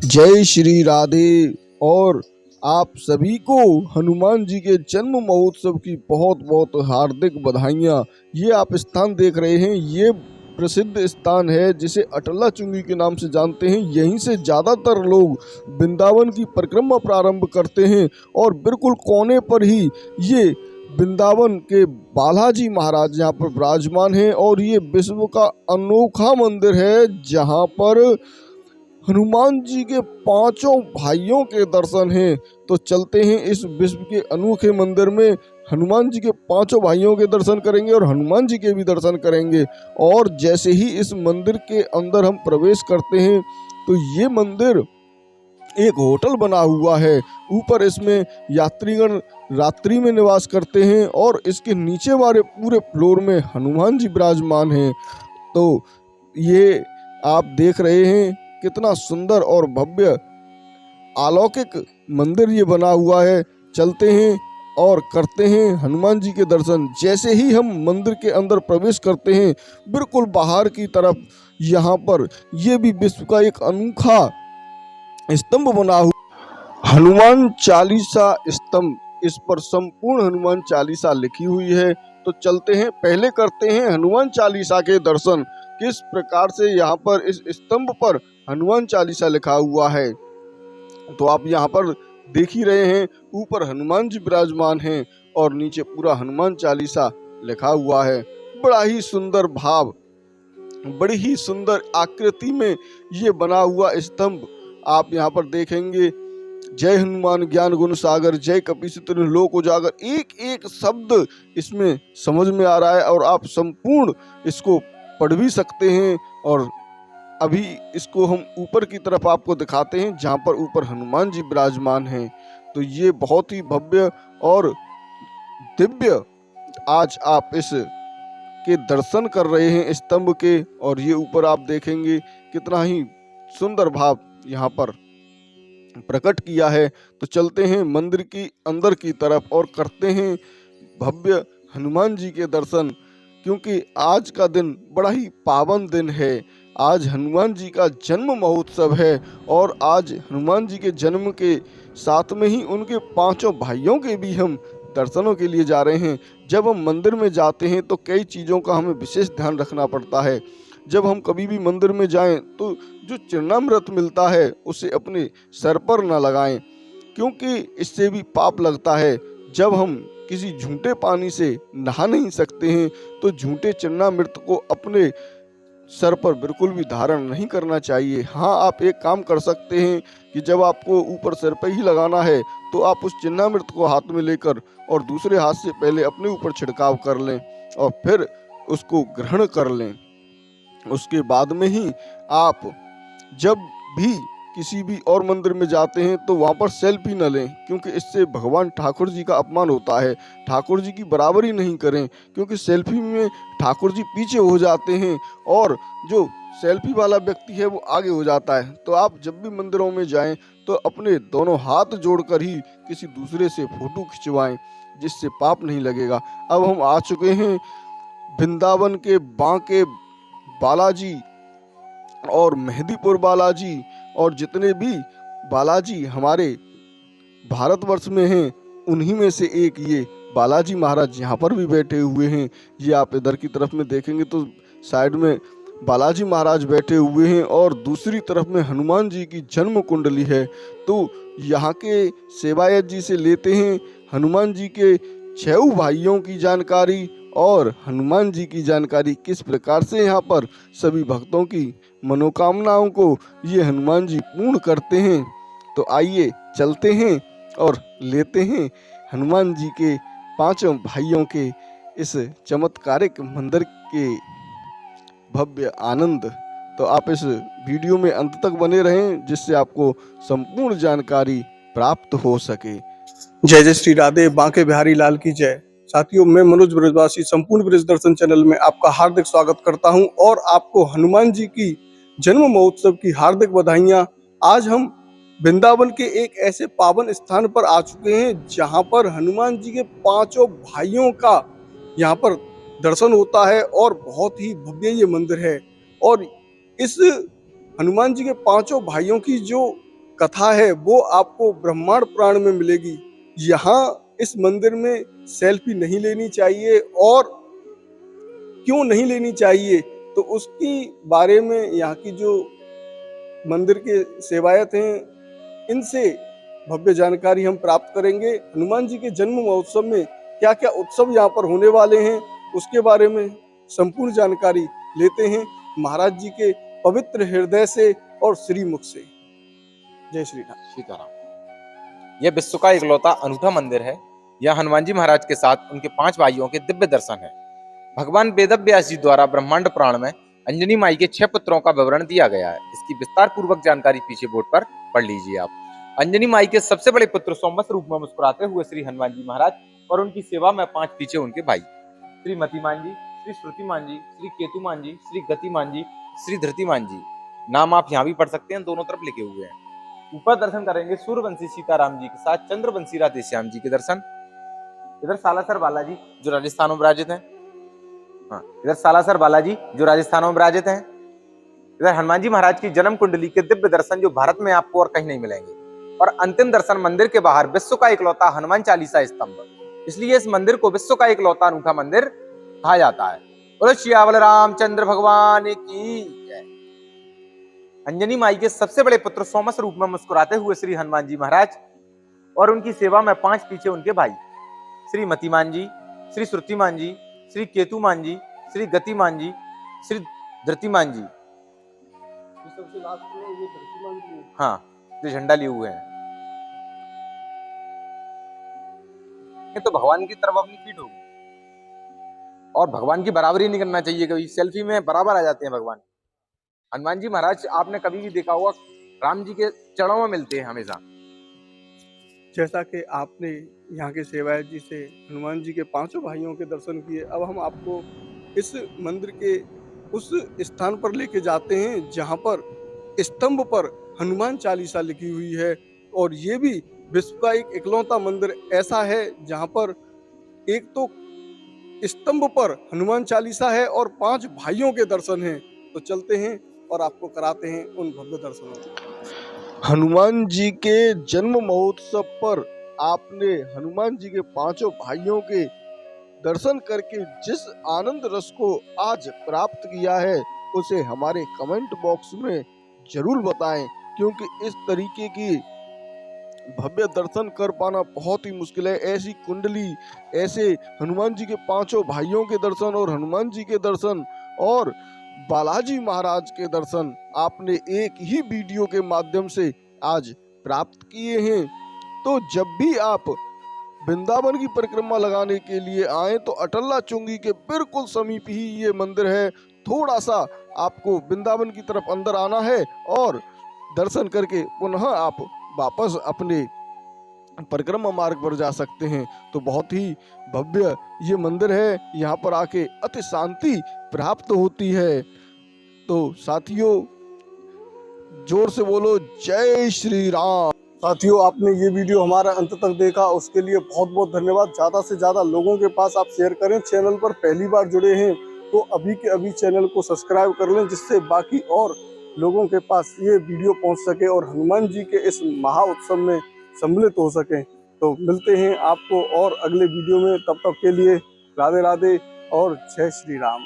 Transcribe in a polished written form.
जय श्री राधे। और आप सभी को हनुमान जी के जन्म महोत्सव की बहुत बहुत हार्दिक बधाइयाँ। ये आप स्थान देख रहे हैं, ये प्रसिद्ध स्थान है जिसे अटला चुंगी के नाम से जानते हैं। यहीं से ज़्यादातर लोग वृंदावन की परिक्रमा प्रारंभ करते हैं और बिल्कुल कोने पर ही ये वृंदावन के बालाजी महाराज यहाँ पर विराजमान हैं। और ये विश्व का अनोखा मंदिर है जहाँ पर हनुमान जी के पांचों भाइयों के दर्शन हैं। तो चलते हैं इस विश्व के अनोखे मंदिर में, हनुमान जी के पांचों भाइयों के दर्शन करेंगे और हनुमान जी के भी दर्शन करेंगे। और जैसे ही इस मंदिर के अंदर हम प्रवेश करते हैं तो ये मंदिर एक होटल बना हुआ है। ऊपर इसमें यात्रीगण रात्रि में निवास करते हैं और इसके नीचे वाले पूरे फ्लोर में हनुमान जी विराजमान हैं। तो ये आप देख रहे हैं कितना सुंदर और भव्य अलौकिक मंदिर ये बना हुआ है। चलते हैं और करते हैं हनुमान जी के दर्शन। जैसे ही हम मंदिर के अंदर प्रवेश करते हैं, बिल्कुल बाहर की तरफ यहाँ पर ये भी विश्व का एक अनोखा स्तंभ बना हुआ हनुमान चालीसा स्तंभ, इस पर संपूर्ण हनुमान चालीसा लिखी हुई है। तो चलते हैं, पहले करते हैं हनुमान चालीसा के दर्शन। किस प्रकार से यहाँ पर इस स्तंभ पर हनुमान चालीसा लिखा हुआ है तो आप यहाँ पर देख ही रहे हैं। ऊपर हनुमान जी विराजमान हैं और नीचे पूरा हनुमान चालीसा लिखा हुआ है। बड़ा ही सुंदर भाव, बड़ी ही सुंदर आकृति में ये बना हुआ स्तंभ आप यहाँ पर देखेंगे। जय हनुमान ज्ञान गुण सागर, जय कपीस लोक उजागर, एक एक शब्द इसमें समझ में आ रहा है और आप संपूर्ण इसको पढ़ भी सकते हैं। और अभी इसको हम ऊपर की तरफ आपको दिखाते हैं जहाँ पर ऊपर हनुमान जी विराजमान हैं। तो ये बहुत ही भव्य और दिव्य आज आप इस के दर्शन कर रहे हैं स्तंभ के। और ये ऊपर आप देखेंगे कितना ही सुंदर भाव यहाँ पर प्रकट किया है। तो चलते हैं मंदिर की अंदर की तरफ और करते हैं भव्य हनुमान जी के दर्शन, क्योंकि आज का दिन बड़ा ही पावन दिन है। आज हनुमान जी का जन्म महोत्सव है और आज हनुमान जी के जन्म के साथ में ही उनके पांचों भाइयों के भी हम दर्शनों के लिए जा रहे हैं। जब हम मंदिर में जाते हैं तो कई चीज़ों का हमें विशेष ध्यान रखना पड़ता है। जब हम कभी भी मंदिर में जाएं तो जो चरणामृत मिलता है उसे अपने सर पर न लगाएं, क्योंकि इससे भी पाप लगता है। जब हम किसी झूठे पानी से नहा नहीं सकते हैं तो झूठे चरणामृत को अपने सर पर बिल्कुल भी धारण नहीं करना चाहिए। हाँ, आप एक काम कर सकते हैं कि जब आपको ऊपर सर पर ही लगाना है तो आप उस चरणामृत को हाथ में लेकर और दूसरे हाथ से पहले अपने ऊपर छिड़काव कर लें और फिर उसको ग्रहण कर लें। उसके बाद में ही आप जब भी किसी भी और मंदिर में जाते हैं तो वहाँ पर सेल्फी न लें, क्योंकि इससे भगवान ठाकुर जी का अपमान होता है। ठाकुर जी की बराबरी नहीं करें, क्योंकि सेल्फी में ठाकुर जी पीछे हो जाते हैं और जो सेल्फी वाला व्यक्ति है वो आगे हो जाता है। तो आप जब भी मंदिरों में जाएं तो अपने दोनों हाथ जोड़कर ही किसी दूसरे से फोटो खिंचवाएं, जिससे पाप नहीं लगेगा। अब हम आ चुके हैं वृंदावन के बांके बालाजी और मेहंदीपुर बालाजी, और जितने भी बालाजी हमारे भारतवर्ष में हैं उन्हीं में से एक ये बालाजी महाराज यहाँ पर भी बैठे हुए हैं। ये आप इधर की तरफ में देखेंगे तो साइड में बालाजी महाराज बैठे हुए हैं और दूसरी तरफ में हनुमान जी की जन्म कुंडली है। तो यहाँ के सेवायत जी से लेते हैं हनुमान जी के 6 भाइयों की जानकारी और हनुमान जी की जानकारी, किस प्रकार से यहाँ पर सभी भक्तों की मनोकामनाओं को ये हनुमान जी पूर्ण करते हैं। तो आइए चलते हैं और लेते हैं हनुमान जी के पांचों भाइयों के इस चमत्कारिक मंदिर के भव्य आनंद। तो आप इस वीडियो में अंत तक बने रहें जिससे आपको संपूर्ण जानकारी प्राप्त हो सके। जय जय श्री राधे, बांके बिहारी लाल की जय। साथियों, मैं मनोज ब्रजवासी संपूर्ण ब्रज दर्शन चैनल में आपका हार्दिक स्वागत करता हूं और आपको हनुमान जी की जन्म महोत्सव की हार्दिक बधाइयां। आज हम वृंदावन के एक ऐसे पावन स्थान पर आ चुके हैं जहां पर हनुमान जी के पांचों भाइयों का यहाँ पर दर्शन होता है और बहुत ही भव्य ये मंदिर है। और इस हनुमान जी के पांचों भाइयों की जो कथा है वो आपको ब्रह्मांड पुराण में मिलेगी। यहाँ इस मंदिर में सेल्फी नहीं लेनी चाहिए, और क्यों नहीं लेनी चाहिए तो उसकी बारे में यहाँ की जो मंदिर के सेवायत हैं इनसे भव्य जानकारी हम प्राप्त करेंगे। हनुमान जी के जन्म महोत्सव में क्या क्या उत्सव यहाँ पर होने वाले हैं उसके बारे में संपूर्ण जानकारी लेते हैं महाराज जी के पवित्र हृदय से और श्रीमुख से। जय श्री राम। सीताराम। यह विश्व का इकलौता अनूठा मंदिर है। यह हनुमान जी महाराज के साथ उनके 5 भाइयों के दिव्य दर्शन है। भगवान वेद व्यास जी द्वारा ब्रह्मांड पुराण में अंजनी माई के 6 पुत्रों का विवरण दिया गया है। इसकी विस्तार पूर्वक जानकारी पीछे बोर्ड पर पढ़ लीजिए आप। अंजनी माई के सबसे बड़े पुत्र सोमवश रूप में मुस्कुराते हुए श्री हनुमान जी महाराज और उनकी सेवा में 5 पीछे उनके भाई श्री मतिमान जी, श्री श्रुतिमान जी, श्री केतुमान जी, श्री गतिमान जी, श्री धृतिमान जी। नाम आप यहाँ भी पढ़ सकते हैं, दोनों तरफ लिखे हुए हैं। ऊपर दर्शन करेंगे सूर्यवंशी सीताराम जी के साथ चंद्रवंशी राधेश्याम जी के दर्शन। इधर सालासर बालाजी जो राजस्थान में विराजित हैं। हाँ, इधर सालासर बालाजी जो राजस्थान में विराजित हैं। इधर हनुमान जी महाराज की जन्म कुंडली के दिव्य दर्शन जो भारत में आपको और कहीं नहीं मिलेंगे। और अंतिम दर्शन मंदिर के बाहर विश्व का इकलौता हनुमान चालीसा स्तंभ, इसलिए इस मंदिर को विश्व का इकलौता अनूठा मंदिर कहा जाता है। बोलो सियावर रामचंद्र भगवान की जय। अंजनी माई के सबसे बड़े पुत्र सोमस रूप में मुस्कुराते हुए श्री हनुमान जी महाराज और उनकी सेवा में 5 पीछे उनके भाई श्री मतिमान जी, श्री श्रुतिमान जी, श्री केतुमान जी, श्री गतिमान जी, श्री धृतिमान जी। सबसे लास्ट में ये धृतिमान जी, हाँ, जो झंडा लिए हुए हैं। ये तो भगवान की तरफ अपनी फीट होगी और भगवान की बराबरी नहीं करना चाहिए। कभी सेल्फी में बराबर आ जाते हैं भगवान। हनुमान जी महाराज आपने कभी भी देखा होगा राम जी के चरणों में मिलते हैं हमेशा। जैसा कि आपने यहाँ के सेवायत जी से हनुमान जी के 5 भाइयों के दर्शन किए, अब हम आपको इस मंदिर के उस स्थान पर लेके जाते हैं जहाँ पर स्तंभ पर हनुमान चालीसा लिखी हुई है। और ये भी विश्व का एक इकलौता मंदिर ऐसा है जहाँ पर एक तो स्तंभ पर हनुमान चालीसा है और 5 भाइयों के दर्शन हैं। तो चलते हैं और आपको कराते हैं उन भव्य दर्शनों। हनुमान जी के जन्म महोत्सव पर आपने हनुमान जी के 5 भाइयों के दर्शन करके जिस आनंद रस को आज प्राप्त किया है उसे हमारे कमेंट बॉक्स में जरूर बताएं, क्योंकि इस तरीके की भव्य दर्शन कर पाना बहुत ही मुश्किल है। ऐसी कुंडली, ऐसे हनुमान जी के 5 भाइयों के दर्शन और हनुमान जी के दर्शन और बालाजी महाराज के दर्शन आपने एक ही वीडियो के माध्यम से आज प्राप्त किए हैं। तो जब भी आप वृंदावन की परिक्रमा लगाने के लिए आए तो अटल्ला चुंगी के बिल्कुल समीप ही ये मंदिर है। थोड़ा सा आपको वृंदावन की तरफ अंदर आना है और दर्शन करके पुनः आप वापस अपने परिक्रमा मार्ग पर जा सकते हैं। तो बहुत ही भव्य ये मंदिर है, यहाँ पर आके अति शांति प्राप्त होती है। तो साथियों जोर से बोलो जय श्री राम। साथियों आपने ये वीडियो हमारा अंत तक देखा उसके लिए बहुत बहुत धन्यवाद। ज़्यादा से ज़्यादा लोगों के पास आप शेयर करें। चैनल पर पहली बार जुड़े हैं तो अभी के अभी चैनल को सब्सक्राइब कर लें, जिससे बाकी और लोगों के पास ये वीडियो पहुंच सके और हनुमान जी के इस महा उत्सव में सम्मिलित हो सकें। तो मिलते हैं आपको और अगले वीडियो में, तब तक के लिए राधे राधे और जय श्री राम।